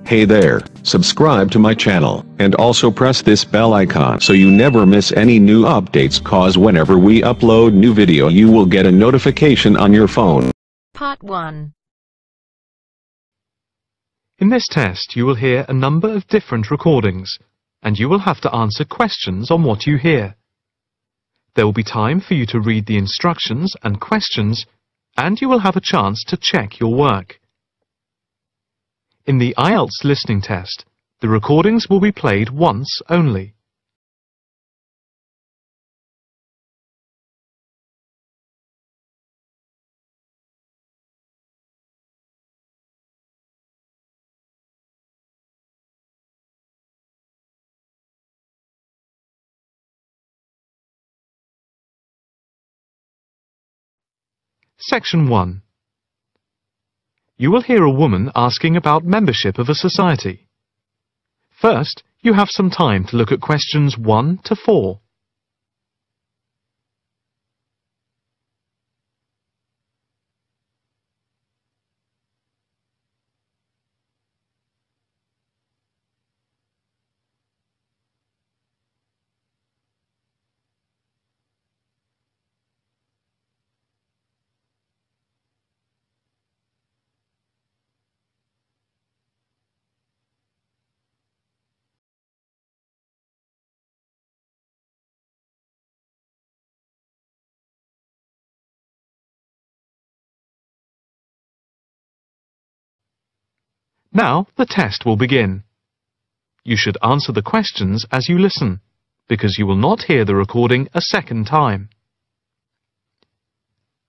Hey there, subscribe to my channel, and also press this bell icon so you never miss any new updates, cause whenever we upload new video you will get a notification on your phone. Part 1. In this test you will hear a number of different recordings, and you will have to answer questions on what you hear. There will be time for you to read the instructions and questions, and you will have a chance to check your work. In the IELTS listening test, the recordings will be played once only. Section 1. You will hear a woman asking about membership of a society. First, you have some time to look at questions 1 to 4. Now the test will begin. You should answer the questions as you listen, because you will not hear the recording a second time.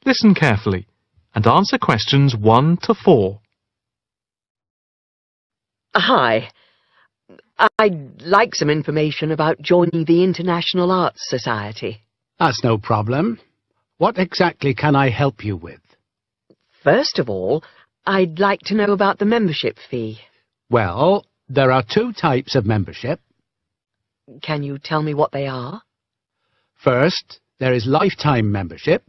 Listen carefully and answer questions 1 to 4. Hi. I'd like some information about joining the International Arts Society. That's no problem. What exactly can I help you with? First of all, I'd like to know about the membership fee. Well, there are 2 types of membership. Can you tell me what they are? First, there is lifetime membership,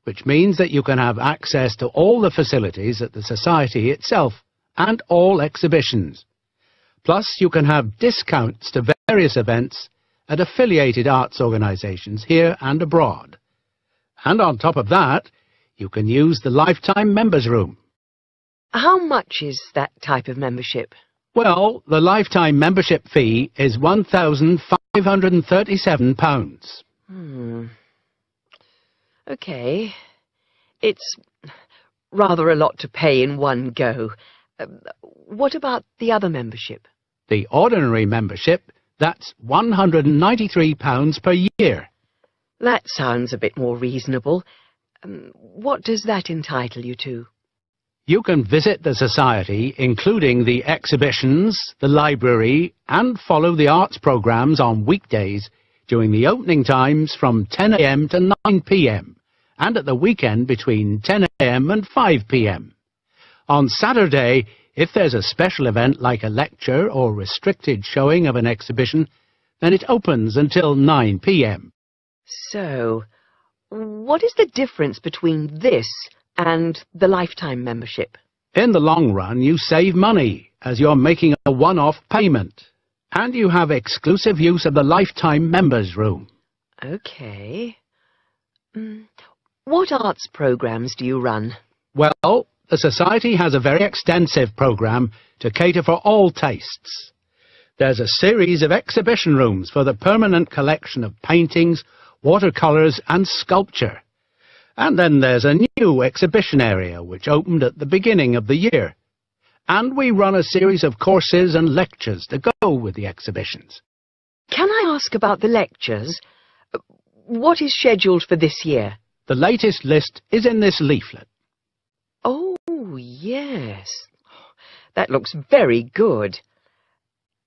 which means that you can have access to all the facilities at the Society itself and all exhibitions. Plus, you can have discounts to various events at affiliated arts organisations here and abroad. And on top of that, you can use the lifetime members' room. How much is that type of membership? Well, the lifetime membership fee is £1,537. OK. It's rather a lot to pay in one go. What about the other membership? The ordinary membership, that's £193 per year. That sounds a bit more reasonable. What does that entitle you to? You can visit the Society, including the exhibitions, the library, and follow the arts programmes on weekdays during the opening times from 10 a.m. to 9 p.m. and at the weekend between 10 a.m. and 5 p.m. On Saturday, if there's a special event like a lecture or restricted showing of an exhibition, then it opens until 9 p.m. So, what is the difference between this and the lifetime membership? In the long run, you save money as you're making a one-off payment, and you have exclusive use of the lifetime members' room. OK. What arts programmes do you run? Well, the Society has a very extensive programme to cater for all tastes. There's a series of exhibition rooms for the permanent collection of paintings, watercolours and sculpture. And then there's a new exhibition area which opened at the beginning of the year. And we run a series of courses and lectures to go with the exhibitions. Can I ask about the lectures? What is scheduled for this year? The latest list is in this leaflet. Oh, yes. That looks very good.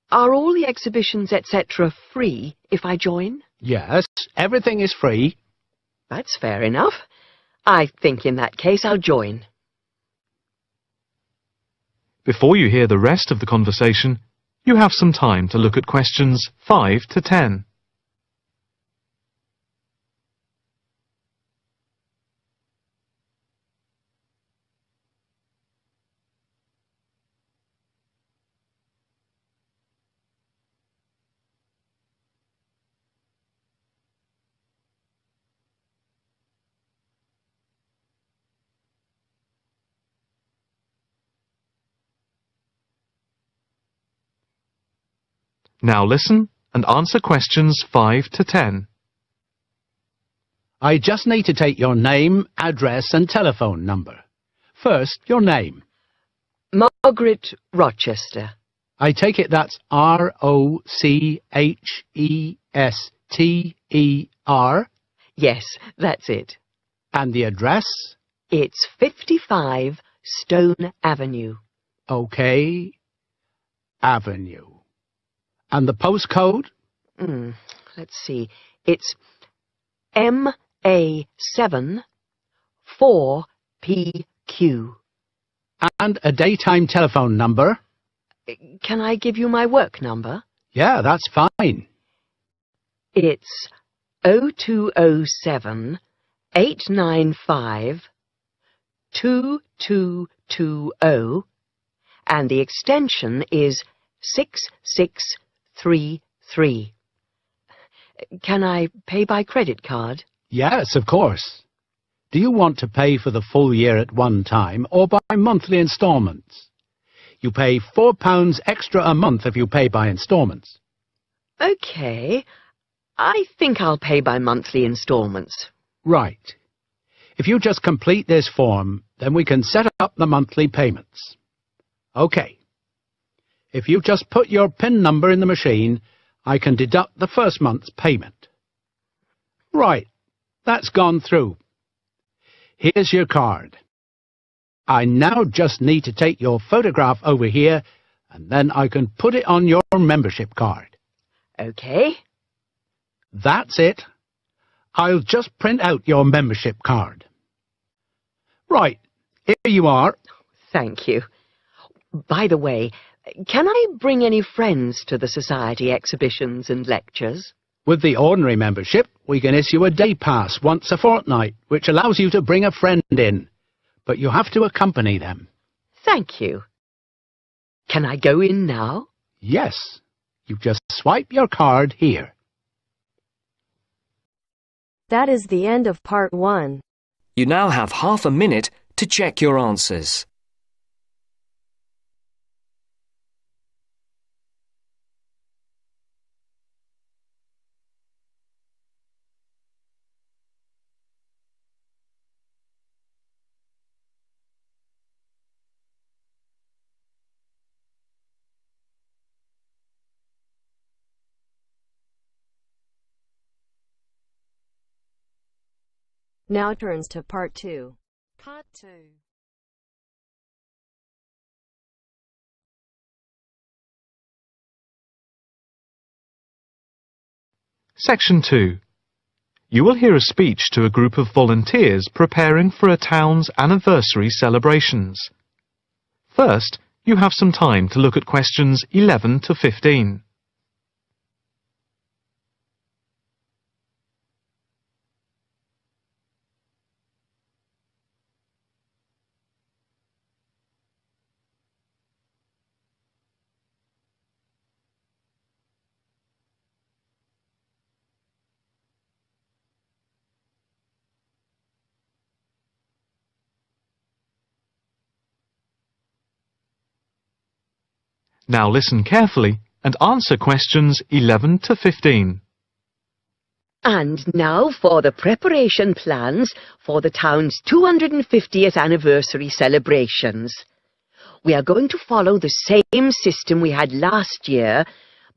Are all the exhibitions, etc., free if I join? Yes, everything is free. That's fair enough. I think in that case I'll join. Before you hear the rest of the conversation, you have some time to look at questions 5 to 10. Now listen and answer questions 5 to 10. I just need to take your name, address and telephone number. First, your name. Margaret Rochester. I take it that's Rochester. Yes, that's it. And the address? It's 55 Stone Avenue. OK. Avenue. And the postcode? Let's see. It's MA7 4PQ. And a daytime telephone number? Can I give you my work number? Yeah, that's fine. It's 0207 895 2220, and the extension is 6633. Can I pay by credit card? Yes, of course. Do you want to pay for the full year at one time or by monthly instalments? You pay £4 extra a month if you pay by instalments. OK. I think I'll pay by monthly instalments. Right. If you just complete this form, then we can set up the monthly payments. OK. If you just put your PIN number in the machine, I can deduct the first month's payment. Right. That's gone through. Here's your card. I now just need to take your photograph over here, and then I can put it on your membership card. OK. That's it. I'll just print out your membership card. Right, here you are. Thank you. By the way, can I bring any friends to the Society exhibitions and lectures? With the ordinary membership, we can issue a day pass once a fortnight, which allows you to bring a friend in. But you have to accompany them. Thank you. Can I go in now? Yes. You just swipe your card here. That is the end of part 1. You now have half a minute to check your answers. Now turns to part 2. Part 2. Section 2. You will hear a speech to a group of volunteers preparing for a town's anniversary celebrations. First, you have some time to look at questions 11 to 15. Now listen carefully and answer questions 11 to 15. And now for the preparation plans for the town's 250th anniversary celebrations. We are going to follow the same system we had last year,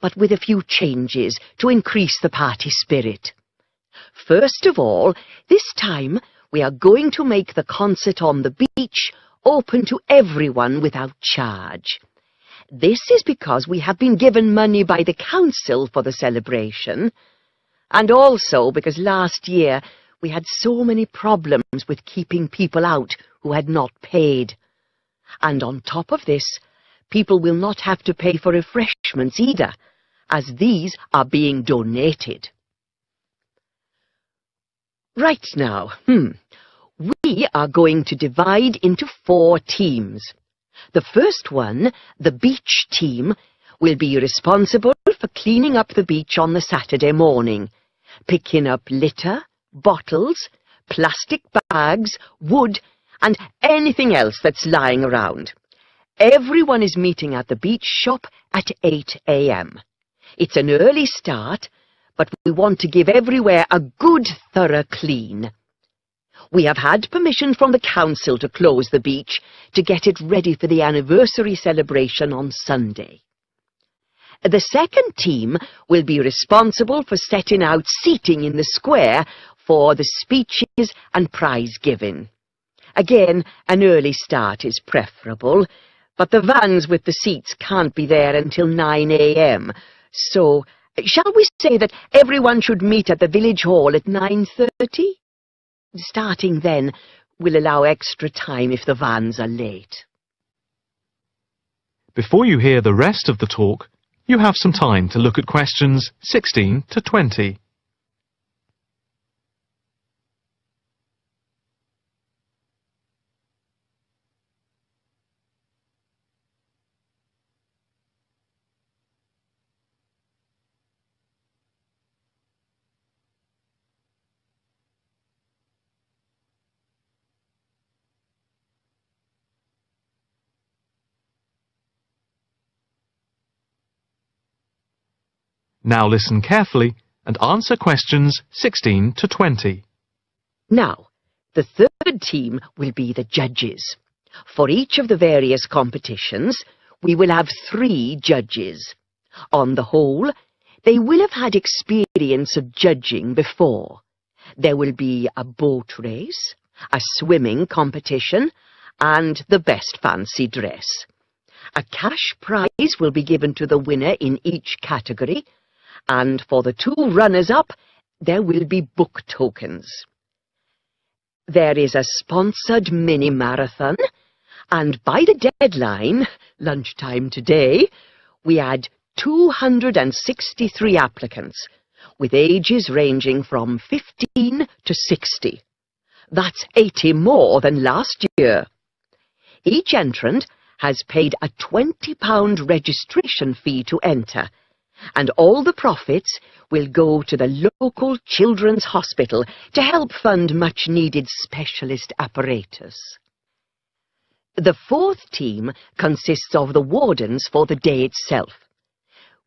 but with a few changes to increase the party spirit. First of all, this time we are going to make the concert on the beach open to everyone without charge. This is because we have been given money by the council for the celebration, and also because last year we had so many problems with keeping people out who had not paid. And on top of this, people will not have to pay for refreshments either, as these are being donated. Right now, we are going to divide into 4 teams. The first one, the beach team, will be responsible for cleaning up the beach on the Saturday morning, picking up litter, bottles, plastic bags, wood, and anything else that's lying around. Everyone is meeting at the beach shop at 8 a.m. It's an early start, but we want to give everywhere a good thorough clean. We have had permission from the council to close the beach to get it ready for the anniversary celebration on Sunday. The second team will be responsible for setting out seating in the square for the speeches and prize giving. Again, an early start is preferable, but the vans with the seats can't be there until 9 a.m. So, shall we say that everyone should meet at the village hall at 9:30? Starting then will allow extra time if the vans are late. Before you hear the rest of the talk, you have some time to look at questions 16 to 20. Now listen carefully and answer questions 16 to 20. Now, the third team will be the judges. For each of the various competitions, we will have 3 judges. On the whole, they will have had experience of judging before. There will be a boat race, a swimming competition, and the best fancy dress. A cash prize will be given to the winner in each category, and for the 2 runners-up, there will be book tokens. There is a sponsored mini-marathon, and by the deadline, lunchtime today, we had 263 applicants, with ages ranging from 15 to 60. That's 80 more than last year. Each entrant has paid a £20 registration fee to enter, and all the profits will go to the local children's hospital to help fund much-needed specialist apparatus. The fourth team consists of the wardens for the day itself.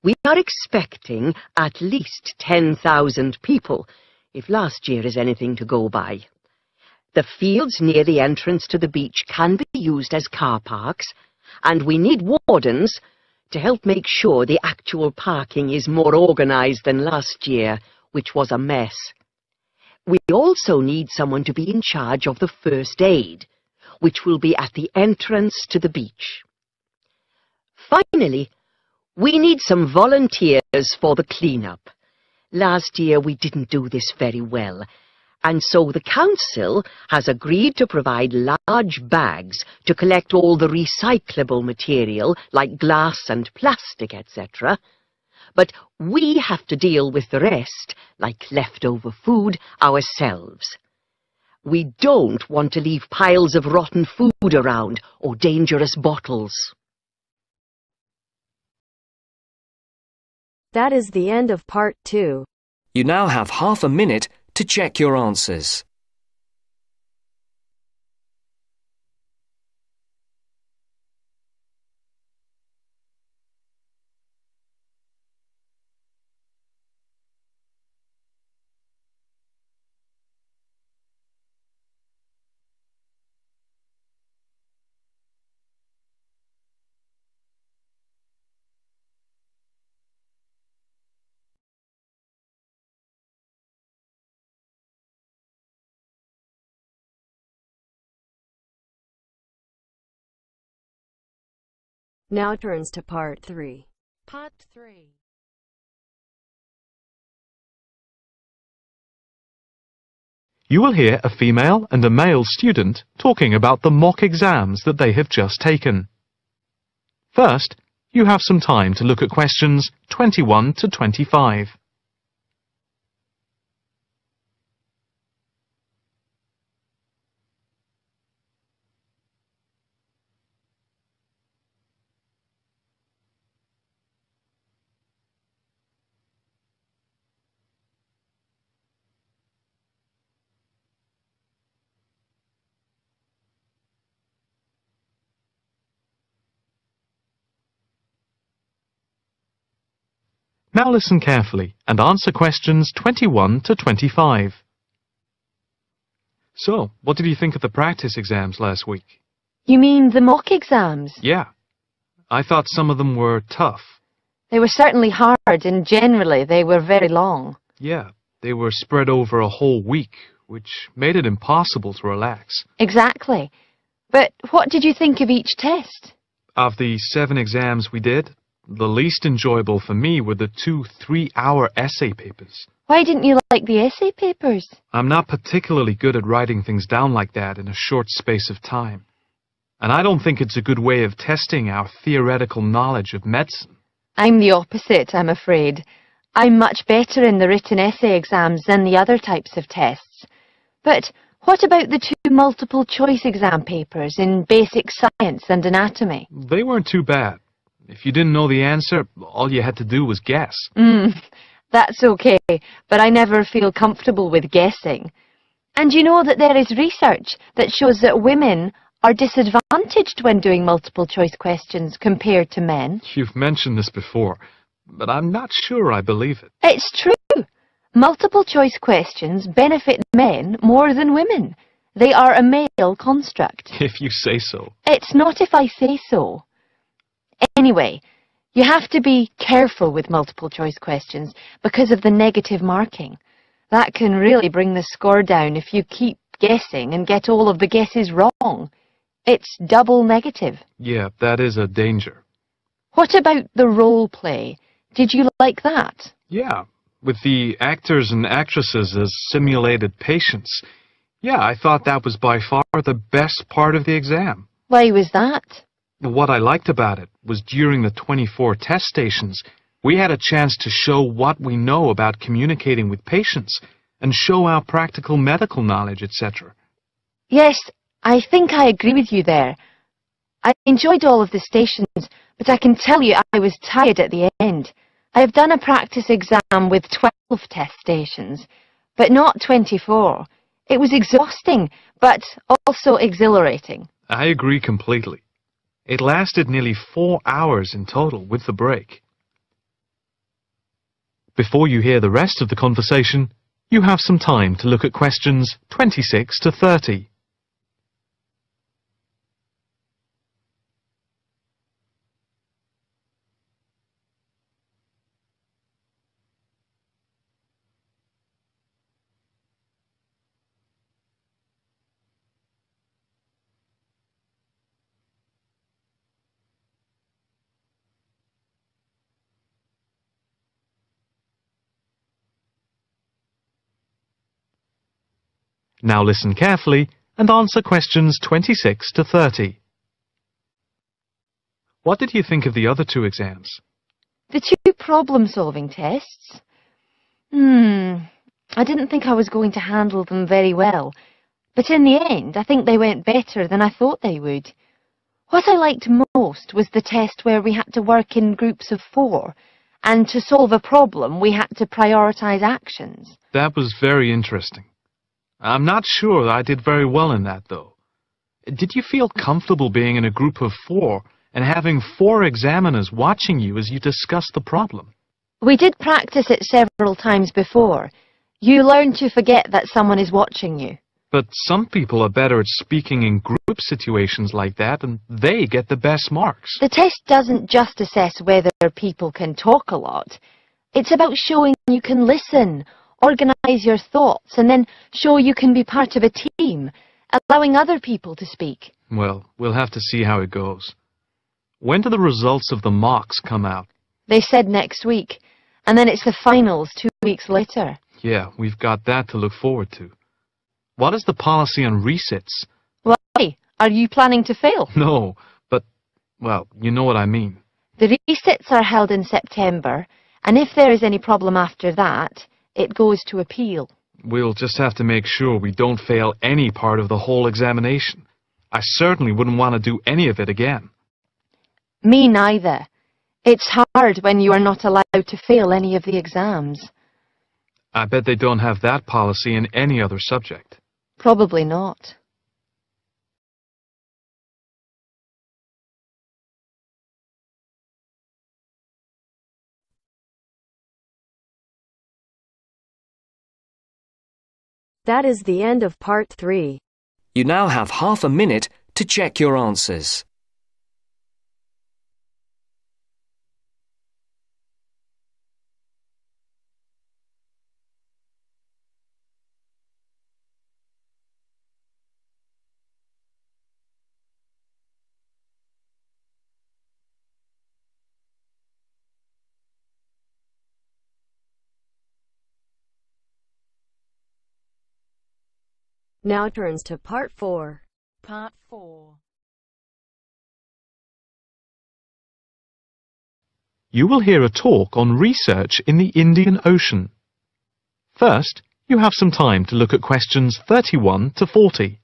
We are expecting at least 10,000 people, if last year is anything to go by. The fields near the entrance to the beach can be used as car parks, and we need wardens to help make sure the actual parking is more organised than last year, which was a mess. We also need someone to be in charge of the first aid, which will be at the entrance to the beach. Finally, we need some volunteers for the clean-up. Last year we didn't do this very well, and so the council has agreed to provide large bags to collect all the recyclable material like glass and plastic, etc. But we have to deal with the rest, like leftover food, ourselves. We don't want to leave piles of rotten food around or dangerous bottles. That is the end of part 2. You now have half a minute to check your answers. Now turns to part 3. Part 3. You will hear a female and a male student talking about the mock exams that they have just taken. First, you have some time to look at questions 21 to 25. Now listen carefully and answer questions 21 to 25. So, what did you think of the practice exams last week? You mean the mock exams? Yeah, I thought some of them were tough. They were certainly hard, and generally they were very long. Yeah, they were spread over a whole week, which made it impossible to relax. Exactly. But what did you think of each test? Of the 7 exams we did, the least enjoyable for me were the 2 3-hour essay papers. Why didn't you like the essay papers? I'm not particularly good at writing things down like that in a short space of time. And I don't think it's a good way of testing our theoretical knowledge of medicine. I'm the opposite, I'm afraid. I'm much better in the written essay exams than the other types of tests. But what about the 2 multiple-choice exam papers in basic science and anatomy? They weren't too bad. If you didn't know the answer, all you had to do was guess. That's okay, but I never feel comfortable with guessing. And you know that there is research that shows that women are disadvantaged when doing multiple-choice questions compared to men. You've mentioned this before, but I'm not sure I believe it. It's true. Multiple-choice questions benefit men more than women. They are a male construct. If you say so. It's not if I say so. Anyway, you have to be careful with multiple-choice questions because of the negative marking. That can really bring the score down if you keep guessing and get all of the guesses wrong. It's double negative. Yeah, that is a danger. What about the role play? Did you like that? Yeah, with the actors and actresses as simulated patients. Yeah, I thought that was by far the best part of the exam. Why was that? What I liked about it was during the 24 test stations, we had a chance to show what we know about communicating with patients and show our practical medical knowledge, etc. Yes, I think I agree with you there. I enjoyed all of the stations, but I can tell you I was tired at the end. I have done a practice exam with 12 test stations, but not 24. It was exhausting, but also exhilarating. I agree completely. It lasted nearly 4 hours in total with the break. Before you hear the rest of the conversation, you have some time to look at questions 26 to 30. Now listen carefully and answer questions 26 to 30. What did you think of the other 2 exams? The 2 problem-solving tests? I didn't think I was going to handle them very well, but in the end I think they went better than I thought they would. What I liked most was the test where we had to work in groups of 4, and to solve a problem we had to prioritise actions. That was very interesting. I'm not sure I did very well in that, though. Did you feel comfortable being in a group of 4 and having 4 examiners watching you as you discussed the problem? We did practice it several times before. You learn to forget that someone is watching you. But some people are better at speaking in group situations like that, and they get the best marks. The test doesn't just assess whether people can talk a lot. It's about showing you can listen, organise your thoughts, and then show you can be part of a team, allowing other people to speak. Well, we'll have to see how it goes. When do the results of the mocks come out? They said next week, and then it's the finals 2 weeks later. Yeah, we've got that to look forward to. What is the policy on resits? Why? Are you planning to fail? No, but, well, you know what I mean. The resits are held in September, and if there is any problem after that, it goes to appeal. We'll just have to make sure we don't fail any part of the whole examination. I certainly wouldn't want to do any of it again. Me neither. It's hard when you are not allowed to fail any of the exams. I bet they don't have that policy in any other subject. Probably not. That is the end of part 3. You now have half a minute to check your answers. Now turns to part 4. Part 4. You will hear a talk on research in the Indian Ocean. First, you have some time to look at questions 31 to 40.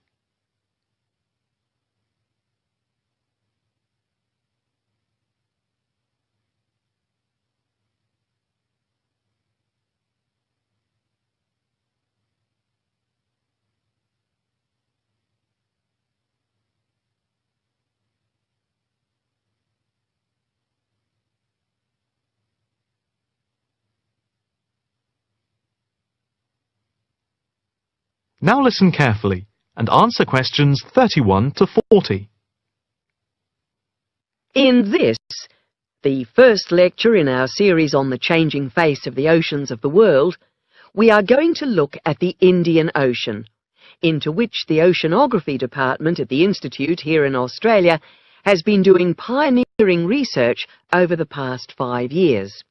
Now listen carefully and answer questions 31 to 40. In this, the first lecture in our series on the changing face of the oceans of the world, we are going to look at the Indian Ocean, into which the Oceanography Department at the Institute here in Australia has been doing pioneering research over the past 5 years.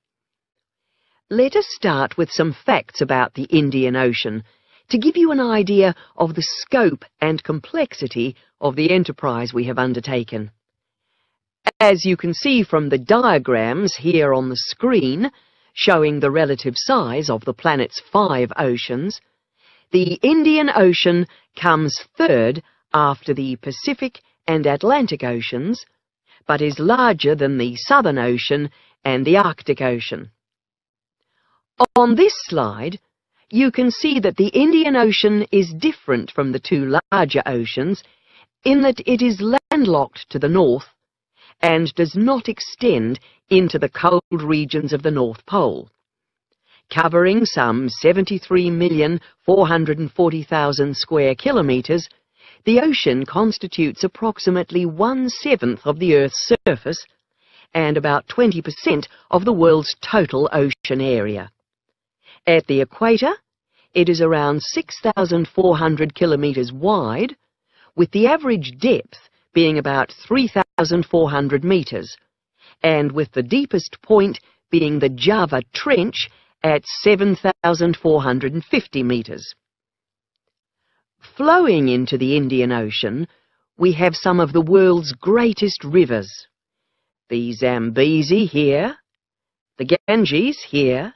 Let us start with some facts about the Indian Ocean, to give you an idea of the scope and complexity of the enterprise we have undertaken. As you can see from the diagrams here on the screen, showing the relative size of the planet's 5 oceans, the Indian Ocean comes third after the Pacific and Atlantic Oceans, but is larger than the Southern Ocean and the Arctic Ocean. On this slide, you can see that the Indian Ocean is different from the 2 larger oceans in that it is landlocked to the north and does not extend into the cold regions of the North Pole. Covering some 73,440,000 square kilometres, the ocean constitutes approximately 1/7 of the Earth's surface and about 20% of the world's total ocean area. At the equator, it is around 6,400 kilometres wide, with the average depth being about 3,400 metres, and with the deepest point being the Java Trench at 7,450 metres. Flowing into the Indian Ocean, we have some of the world's greatest rivers. The Zambezi here, the Ganges here,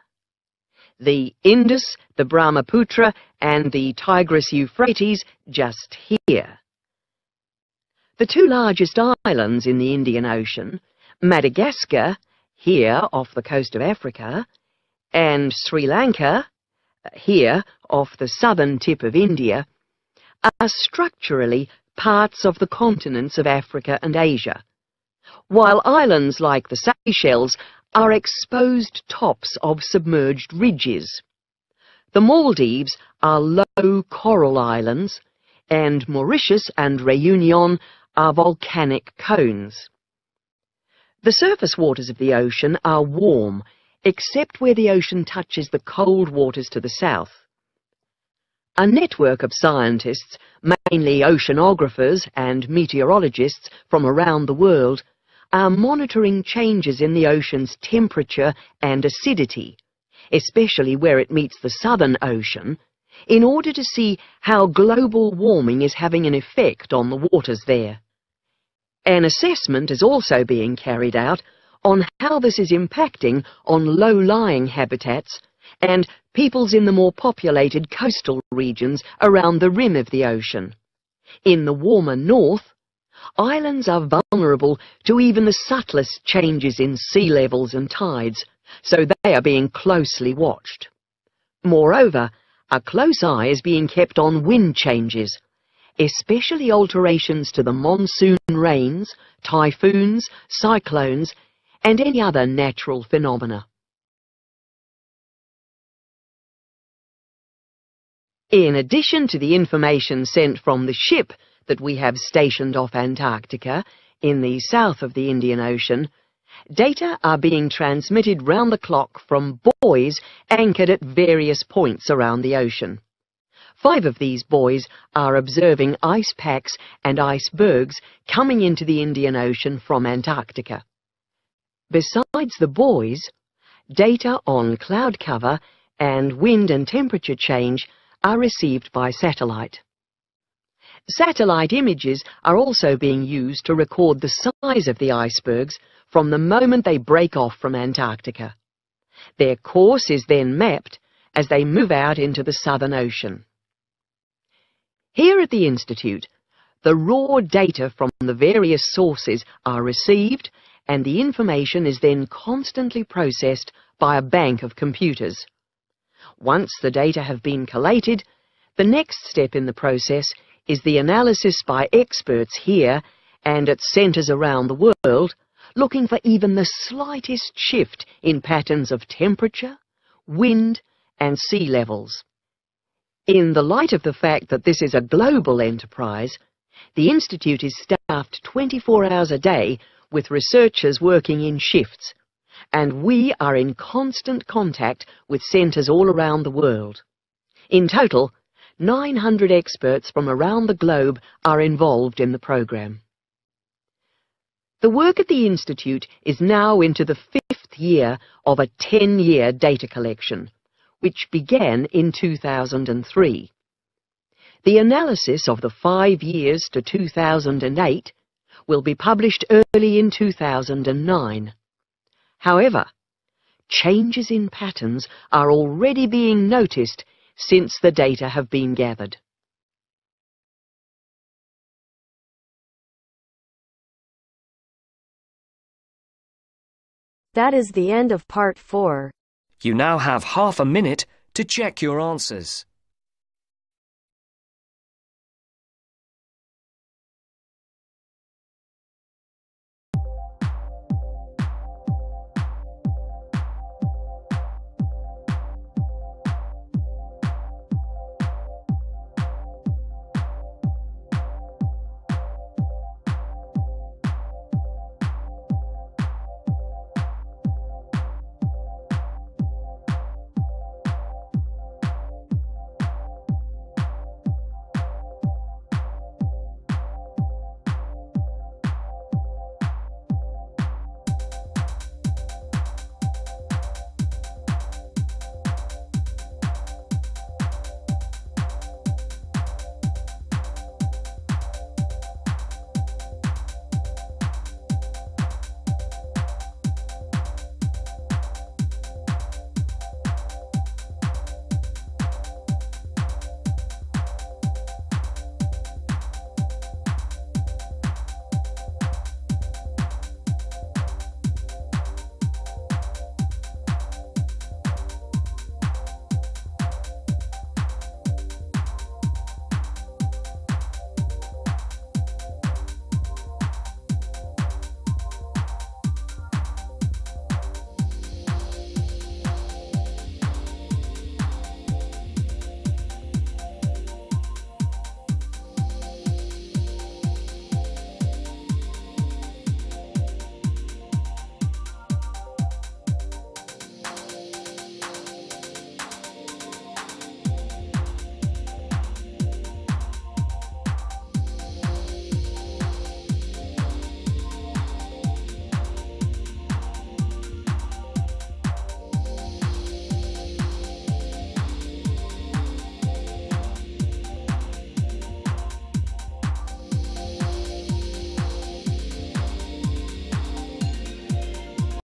the Indus, the Brahmaputra, and the Tigris-Euphrates just here. The 2 largest islands in the Indian Ocean, Madagascar, here off the coast of Africa, and Sri Lanka, here off the southern tip of India, are structurally parts of the continents of Africa and Asia, while islands like the Seychelles are exposed tops of submerged ridges. The Maldives are low coral islands, and Mauritius and Réunion are volcanic cones. The surface waters of the ocean are warm, except where the ocean touches the cold waters to the south. A network of scientists, mainly oceanographers and meteorologists from around the world, are monitoring changes in the ocean's temperature and acidity, especially where it meets the Southern Ocean, in order to see how global warming is having an effect on the waters there. An assessment is also being carried out on how this is impacting on low-lying habitats and peoples in the more populated coastal regions around the rim of the ocean. In the warmer north, islands are vulnerable to even the subtlest changes in sea levels and tides, so they are being closely watched. Moreover, a close eye is being kept on wind changes, especially alterations to the monsoon rains, typhoons, cyclones, and any other natural phenomena. In addition to the information sent from the ship that we have stationed off Antarctica in the south of the Indian Ocean, data are being transmitted round the clock from buoys anchored at various points around the ocean. 5 of these buoys are observing ice packs and icebergs coming into the Indian Ocean from Antarctica. Besides the buoys, data on cloud cover and wind and temperature change are received by satellite. Satellite images are also being used to record the size of the icebergs from the moment they break off from Antarctica. Their course is then mapped as they move out into the Southern Ocean. Here at the Institute, the raw data from the various sources are received and the information is then constantly processed by a bank of computers. Once the data have been collated, the next step in the process is the analysis by experts here and at centres around the world, looking for even the slightest shift in patterns of temperature, wind and sea levels. In the light of the fact that this is a global enterprise, the Institute is staffed 24 hours a day with researchers working in shifts, and we are in constant contact with centres all around the world. In total, 900 experts from around the globe are involved in the programme. The work at the Institute is now into the 5th year of a 10-year data collection, which began in 2003. The analysis of the 5 years to 2008 will be published early in 2009. However, changes in patterns are already being noticed since the data have been gathered. That is the end of part 4. You now have half a minute to check your answers.